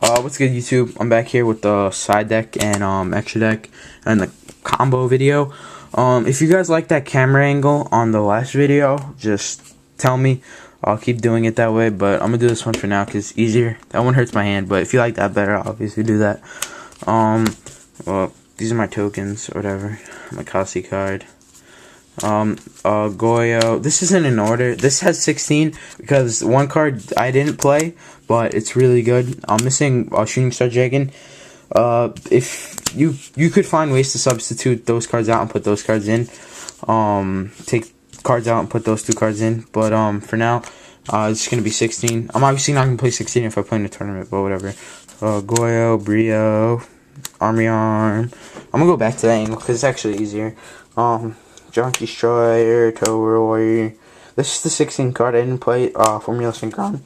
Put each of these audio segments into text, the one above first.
What's good, YouTube? I'm back here with the side deck and extra deck and the combo video. If you guys like that camera angle on the last video, just tell me. I'll keep doing it that way, but I'm gonna do this one for now because it's easier. That one hurts my hand, but if you like that better, I'll obviously do that. Well, these are my tokens or whatever. My Kasi card. Goyo. This isn't in order. This has 16 because one card I didn't play, but it's really good. I'm missing Shooting Star Dragon. If you could find ways to substitute those cards out and put those cards in. Take cards out and put those two cards in. But for now, it's gonna be 16. I'm obviously not gonna play 16 if I play in a tournament, but whatever. Goyo, Brio, Army Arm. I'm gonna go back to that angle because it's actually easier. Junk Destroyer, Tower. This is the 16 card. I didn't play Formula Synchron.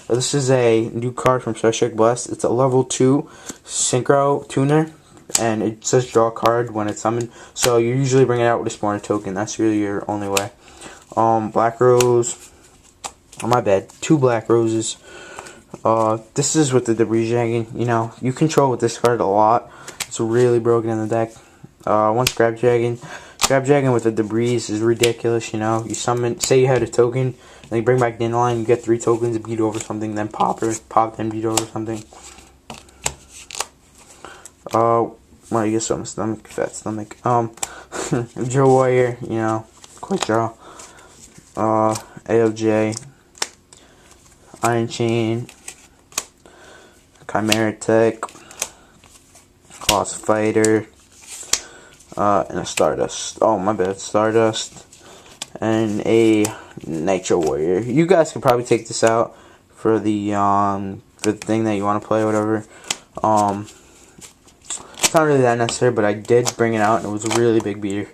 This is a new card from Starship Blast. It's a level 2 Synchro tuner, and it says draw a card when it's summoned. So you usually bring it out with a spawner token. That's really your only way. Black Rose. Oh, my bad. 2 Black Roses. This is with the Debris Dragon. You know, you control with this card a lot. It's really broken in the deck. One Scrap Dragon. Scrap Dragon with the Debris is ridiculous, you know. You summon, say you had a token, and you bring back Dandelion, you get 3 tokens to beat over something, then pop, then beat over something. Well, you get some stomach, fat stomach. Joe Warrior, you know, Quickdraw. AOJ. Iron Chain. Chimera Tech. Class Fighter. And a Stardust. Oh, my bad. Stardust. And a Nitro Warrior. You guys can probably take this out for the thing that you want to play or whatever. It's not really that necessary, but I did bring it out and it was a really big beater.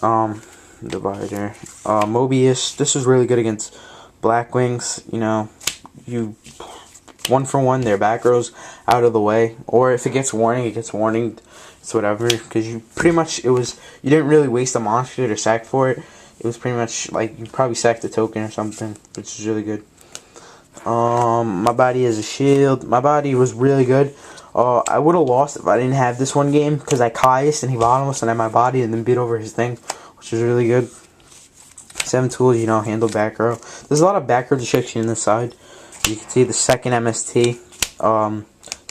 Divider. Mobius. This is really good against Black Wings. You know, you 1-for-1 their back rows out of the way. Or if it gets warning, it gets warning. It's whatever, because you pretty much, you didn't really waste a monster to sack for it. It was pretty much like you probably sacked a token or something, which is really good. My body is a shield. My body was really good. I would have lost if I didn't have this one game, because I Kai'd and he bottomless and I had my body and then beat over his thing, which is really good. 7 tools, you know, handle back row. There's a lot of back row destruction in this side. You can see the second MST.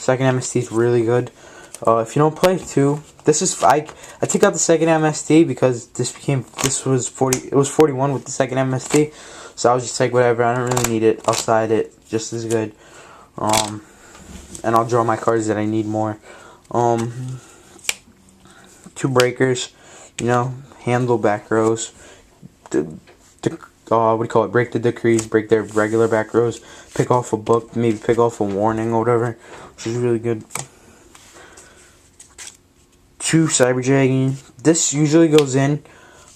Second MST is really good. If you don't play 2, this is I take out the second MST because it was 41 with the second MST, so I was just like, whatever, I don't really need it, I'll side it just as good, and I'll draw my cards that I need more. 2 breakers, you know, handle back rows, what do you call it, break the decrees, break their regular back rows, pick off a book, maybe pick off a warning or whatever, which is really good. 2 Cyber Dragon. This usually goes in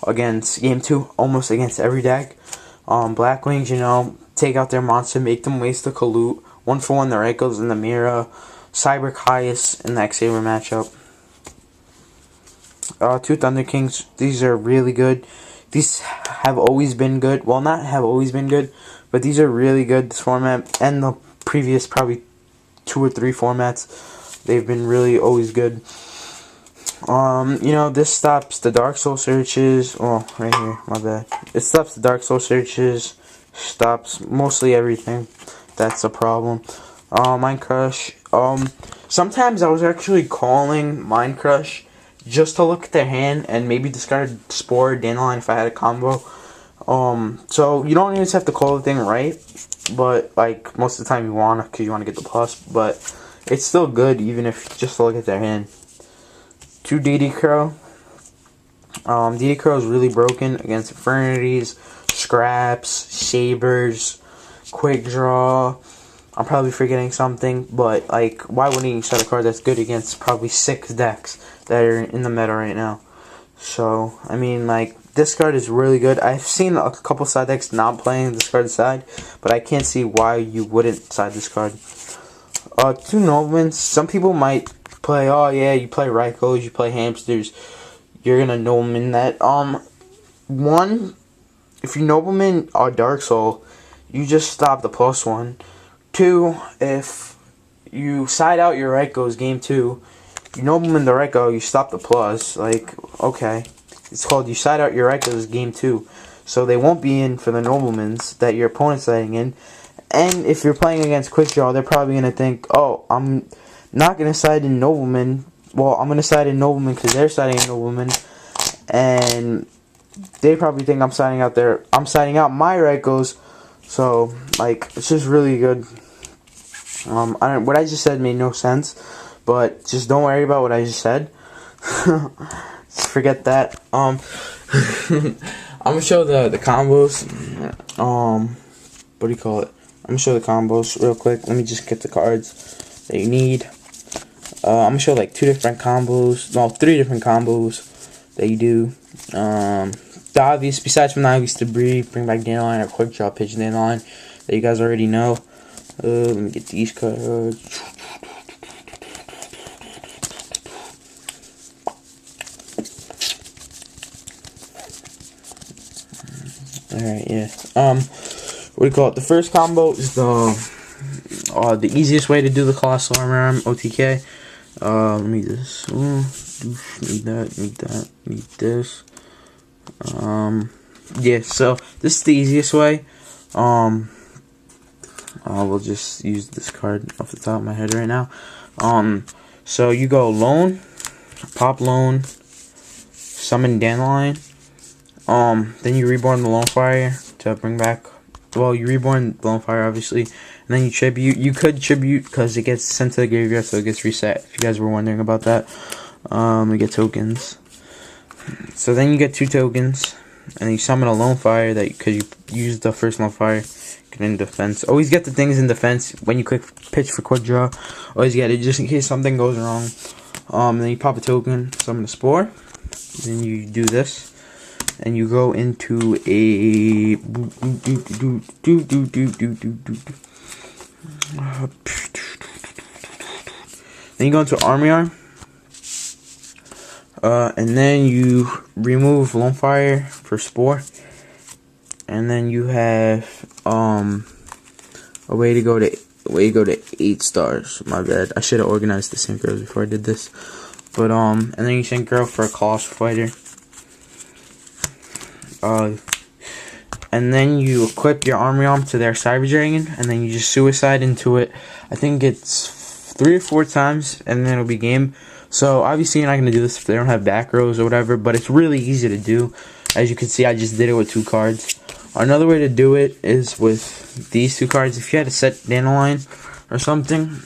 against Game 2, almost against every deck. Black Wings, you know, take out their monster, make them waste the Kalut. 1-for-1 the Reikos and the Mira. Cyber Caius in the X-Saber matchup. 2 Thunder Kings. These are really good. These have always been good. Well, not have always been good, but these are really good, this format. And the previous probably 2 or 3 formats, they've been really always good. You know, this stops the Dark Soul searches. Oh, right here, my bad. It stops the Dark Soul searches. Stops mostly everything. That's a problem. Mind Crush. Sometimes I was actually calling Mind Crush just to look at their hand and maybe discard Spore or Dandelion if I had a combo. So you don't always have to call the thing right, but like most of the time you wanna, because you want to get the plus. But it's still good even if just to look at their hand. 2 DD Crow. DD Crow is really broken against Infernities, Scraps, Sabers, Quickdraw. I'm probably forgetting something, but like, why wouldn't you set a card that's good against probably 6 decks that are in the meta right now? So, I mean, like, this card is really good. I've seen a couple side decks not playing this card side, but I can't see why you wouldn't side this card. 2 Noblemans. Some people might play, oh yeah, you play Raikos, you play Hamsters, you're gonna Nobleman that. 1, if you Nobleman a Dark Soul, you just stop the +1. 2, if you side out your Raikos game 2. You nobleman the Raiko, you stop the plus. Like, okay. It's called you side out your Raikos game 2. So they won't be in for the noblemans that your opponent's siding in. And if you're playing against Quickdraw, they're probably going to think, oh, I'm not going to side in nobleman. Well, I'm going to side in nobleman because they're siding in nobleman. And they probably think I'm siding out my Raikos. So, like, it's just really good. What I just said made no sense, but just don't worry about what I just said. Just forget that. I'm gonna show the combos. What do you call it? I'm gonna show the combos real quick. Let me just get the cards that you need. I'm gonna show like 3 different combos that you do. The obvious, besides from the obvious debris, bring back Dandelion or Quickdraw, pitch Dandelion that you guys already know. Let me get these cards. Alright, yeah. What do you call it? The first combo is the easiest way to do the Colossal Armor OTK. Let me just need this. Yeah, so this is the easiest way. We'll just use this card off the top of my head right now. So you go Lone, pop Lone, summon Dandelion. Then you reborn the Lone Fire to bring back. Well, you reborn the Lone Fire obviously, and then you tribute. You could tribute because it gets sent to the graveyard, so it gets reset. If you guys were wondering about that, we get tokens. So then you get 2 tokens, and you summon a Lone Fire that because you use the first Lone Fire. In defense, always get the things in defense when you pitch for Quickdraw. Always get it just in case something goes wrong. Then you pop a token, summon a Spore. Then you do this, and you go into a. Then you go into Army Arm, and then you remove Lone Fire for Spore. And then you have a way to go to 8 stars. My bad. I should have organized the synchros before I did this. But and then you synchro for a Colossal Fighter. And then you equip your Army Arm to their Cyber Dragon, and then you just suicide into it. I think it's 3 or 4 times, and then it'll be game. So obviously you're not gonna do this if they don't have back rows or whatever, but it's really easy to do. As you can see, I just did it with 2 cards. Another way to do it is with these 2 cards. If you had a set Dandelion or something,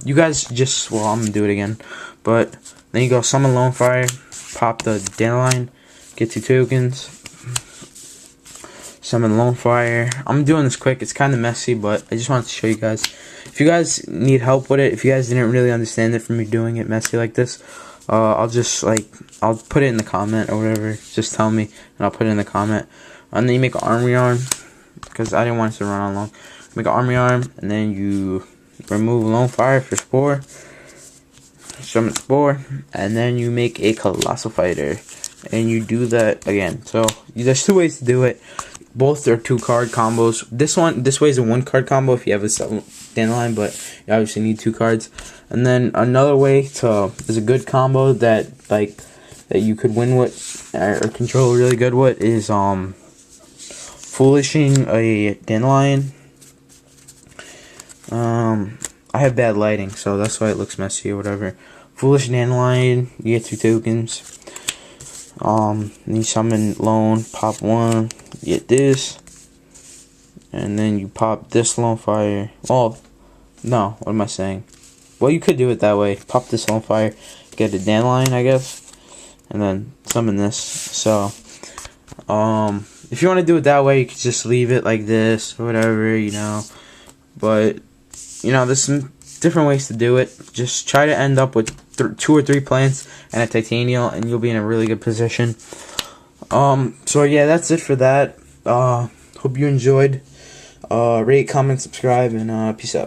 you guys just, well, I'm going to do it again. But then you go summon Lone Fire, pop the Dandelion, get 2 tokens, summon Lone Fire. I'm doing this quick. It's kind of messy, but I just wanted to show you guys. If you guys need help with it, if you guys didn't really understand it from me doing it messy like this, I'll just, I'll put it in the comment or whatever. Just tell me, and I'll put it in the comment. And then you make an Army Arm, because I didn't want it to run on long. Make an Army Arm, and then you remove Lone Fire for Spore, summon Spore, and then you make a Colossal Fighter, and you do that again. So there's 2 ways to do it. Both are 2 card combos. This way is a 1 card combo if you have a Dandelion, but you obviously need 2 cards. And then another way is a good combo that you could win with or control really good with is Foolishing a Dandelion. I have bad lighting, so that's why it looks messy or whatever. Foolish Dandelion, you get 2 tokens. Then you summon Lone, pop 1, you get this. And then you pop this Lone Fire. Oh, no, what am I saying? Well, you could do it that way. Pop this Lone Fire, get a Dandelion, I guess. And then summon this. So, if you want to do it that way, you could just leave it like this or whatever, you know. But, you know, there's some different ways to do it. Just try to end up with 2 or 3 plants and a Titanial, and you'll be in a really good position. So yeah, that's it for that. Hope you enjoyed. Rate, comment, subscribe, and peace out.